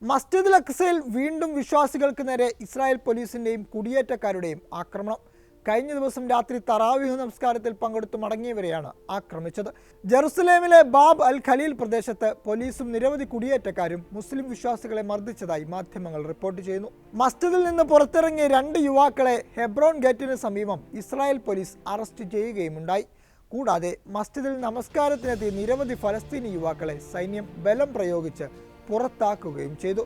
മസ്ജിദുൽ അഖ്സയിൽ വീണ്ടും വിശ്വാസികൾക്ക് നേരെ ഇസ്രായേൽ പോലീസിന്റെയും കുടിയേറ്റക്കാരുടെയും ആക്രമണം. കഴിഞ്ഞ ദിവസം രാത്രി തറാവീഹ് നമസ്കാരത്തിൽ പങ്കെടുത്തു മടങ്ങിയവരെയാണ് ആക്രമിച്ചത്. ജെറുസലേമിലെ ബാബ് അൽ ഖലീൽ പ്രദേശത്ത് പോലീസും നിരവധി കുടിയേറ്റക്കാരും മുസ്ലിം വിശ്വാസികളെ മർദ്ദിച്ചതായി മാധ്യമങ്ങൾ റിപ്പോർട്ട് ചെയ്യുന്നു. മസ്ജിദിൽ നിന്ന് പുറത്തിറങ്ങിയ 2 യുവാക്കളെ ഹെബ്രോൺ ഗേറ്റിന് സമീപം ഇസ്രായേൽ പോലീസ് അറസ്റ്റ് ചെയ്യുകയുമുണ്ടായി. കൂടാതെ മസ്ജിദിൽ നമസ്കാരത്തിനെത്തിയ നിരവധി ഫലസ്തീനി യുവാക്കളെ സൈന്യം ബലം പ്രയോഗിച്ച് പുറത്താക്കുകയും ചെയ്തു.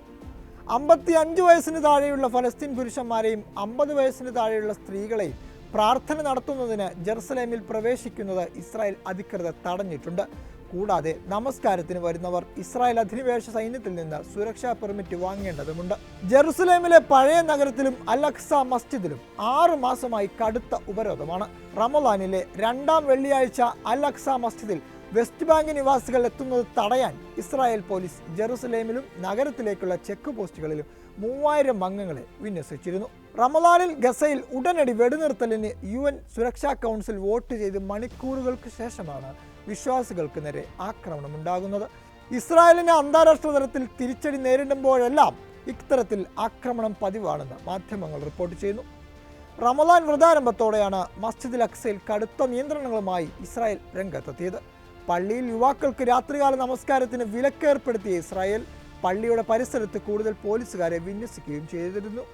55 വയസ്സിന് താഴെയുള്ള ഫലസ്തീൻ പുരുഷന്മാരെയും 50 വയസ്സിന് താഴെയുള്ള സ്ത്രീകളെയും പ്രാർത്ഥന നടത്തുന്നതിന് ജെറുസലേമിൽ പ്രവേശിക്കുന്നത് ഇസ്രായേൽ അധികൃതർ തടഞ്ഞിട്ടുണ്ട്. കൂടാതെ നമസ്കാരത്തിന് വരുന്നവർ ഇസ്രായേൽ അധിനിവേശ സൈന്യത്തിൽ നിന്ന് സുരക്ഷാ പെർമിറ്റ് വാങ്ങേണ്ടതുണ്ട്. ജെറുസലേമിലെ പഴയ നഗരത്തിലും അൽ അഖ്സ മസ്ജിദിലും 6 മാസമായി കടുത്ത ഉപരോധമാണ്. റമളാനിലെ 2ാം വെള്ളിയാഴ്ച അൽ അഖ്സ മസ്ജിദിൽ വെസ്റ്റ് ബാങ്ക് നിവാസികൾ എത്തുന്നത് തടയാൻ ഇസ്രായേൽ പോലീസ് ജെറുസലേമിലും നഗരത്തിലേക്കുള്ള ചെക്ക് പോസ്റ്റുകളിലും 3000 അംഗങ്ങളെ വിന്യസിച്ചിരുന്നു. റമളാനിൽ ഗസയിൽ ഉടനടി വെടിനിർത്തലിന് UN സുരക്ഷാ കൗൺസിൽ വോട്ട് ചെയ്ത് മണിക്കൂറുകൾക്ക് ശേഷമാണ് വിശ്വാസികൾക്ക് നേരെ ആക്രമണമുണ്ടാകുന്നത്. ഇസ്രായേലിന് അന്താരാഷ്ട്ര തലത്തിൽ തിരിച്ചടി നേരിടുമ്പോഴെല്ലാം ഇത്തരത്തിൽ ആക്രമണം പതിവാണെന്ന് മാധ്യമങ്ങൾ റിപ്പോർട്ട് ചെയ്യുന്നു. റമളാൻ വ്രതാരംഭത്തോടെയാണ് മസ്ജിദുൽ അഖ്സയിൽ കടുത്ത നിയന്ത്രണങ്ങളുമായി ഇസ്രായേൽ രംഗത്തെത്തിയത്. പള്ളിയിൽ യുവാക്കൾക്ക് രാത്രികാല നമസ്കാരത്തിന് വിലക്കേർപ്പെടുത്തിയ ഇസ്രായേൽ പള്ളിയുടെ പരിസരത്ത് കൂടുതൽ പോലീസുകാരെ വിന്യസിക്കുകയും ചെയ്തിരുന്നു.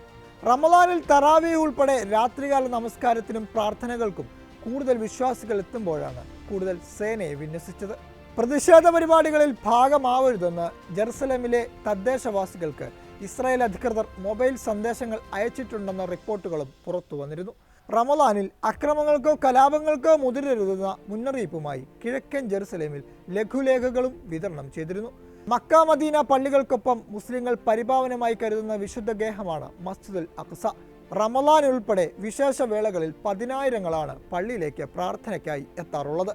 റമളാനിൽ തറാവീഹ് ഉൾപ്പെടെ രാത്രികാല നമസ്കാരത്തിനും പ്രാർത്ഥനകൾക്കും കൂടുതൽ വിശ്വാസികൾ എത്തുമ്പോഴാണ് കൂടുതൽ സേനയെ വിന്യസിച്ചത്. പ്രതിഷേധ പരിപാടികളിൽ ഭാഗമാവരുതെന്ന് ജെറുസലേമിലെ തദ്ദേശവാസികൾക്ക് ഇസ്രായേൽ അധികൃതർ മൊബൈൽ സന്ദേശങ്ങൾ അയച്ചിട്ടുണ്ടെന്ന റിപ്പോർട്ടുകളും പുറത്തു വന്നിരുന്നു. റമളാനിൽ അക്രമങ്ങൾക്കോ കലാപങ്ങൾക്കോ മുതിരരുതെന്ന മുന്നറിയിപ്പുമായി കിഴക്കൻ ജെറുസലേമിൽ ലഘുലേഖകളും വിതരണം ചെയ്തിരുന്നു. മക്ക മദീന പള്ളികൾക്കൊപ്പം മുസ്ലിങ്ങൾ പരിപാവനമായി കരുതുന്ന വിശുദ്ധ ഗേഹമാണ് മസ്ജിദുൽ അഖ്സ. റമളാൻ ഉൾപ്പെടെ വിശേഷ വേളകളിൽ 10,000-ങ്ങളാണ് പള്ളിയിലേക്ക് പ്രാർത്ഥനയ്ക്കായി എത്താറുള്ളത്.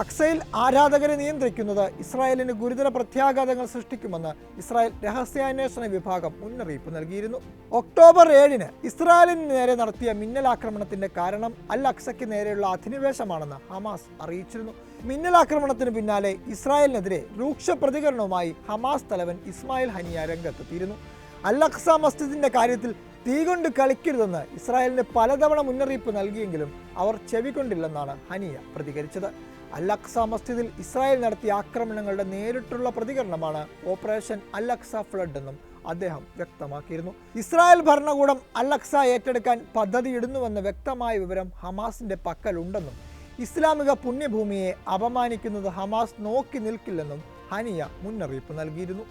അഖ്സയിൽ ആരാധകരെ നിയന്ത്രിക്കുന്നത് ഇസ്രായേലിന് ഗുരുതര പ്രത്യാഘാതങ്ങൾ സൃഷ്ടിക്കുമെന്ന് ഇസ്രായേൽ രഹസ്യാന്വേഷണ വിഭാഗം മുന്നറിയിപ്പ് നൽകിയിരുന്നു. ഒക്ടോബർ 7-ന് ഇസ്രായേലിന് നേരെ നടത്തിയ മിന്നലാക്രമണത്തിന്റെ കാരണം അൽ അഖ്സയ്ക്ക് നേരെയുള്ള അധിനിവേശമാണെന്ന് ഹമാസ് അറിയിച്ചിരുന്നു. മിന്നലാക്രമണത്തിന് പിന്നാലെ ഇസ്രായേലിനെതിരെ രൂക്ഷ പ്രതികരണവുമായി ഹമാസ് തലവൻ ഇസ്മായിൽ ഹനിയ രംഗത്തെത്തിയിരുന്നു. അൽ അഖ്സ മസ്ജിദിന്റെ കാര്യത്തിൽ തീ കൊണ്ട് കളിക്കരുതെന്ന് ഇസ്രായേലിന് പലതവണ മുന്നറിയിപ്പ് നൽകിയെങ്കിലും അവർ ചെവികൊണ്ടില്ലെന്നാണ് ഹനിയ പ്രതികരിച്ചത്. അൽ അഖ്സ മസ്ജിദിൽ ഇസ്രായേൽ നടത്തിയ ആക്രമണങ്ങളുടെ നേരിട്ടുള്ള പ്രതികരണമാണ് ഓപ്പറേഷൻ അൽ അഖ്സ ഫ്ലഡ് എന്നും അദ്ദേഹം വ്യക്തമാക്കിയിരുന്നു. ഇസ്രായേൽ ഭരണകൂടം അൽ അഖ്സ ഏറ്റെടുക്കാൻ പദ്ധതിയിടുന്നുവെന്ന വ്യക്തമായ വിവരം ഹമാസിന്റെ പക്കലുണ്ടെന്നും ഇസ്ലാമിക പുണ്യഭൂമിയെ അപമാനിക്കുന്നത് ഹമാസ് നോക്കി നിൽക്കില്ലെന്നും ഹനിയ മുന്നറിയിപ്പ് നൽകിയിരുന്നു.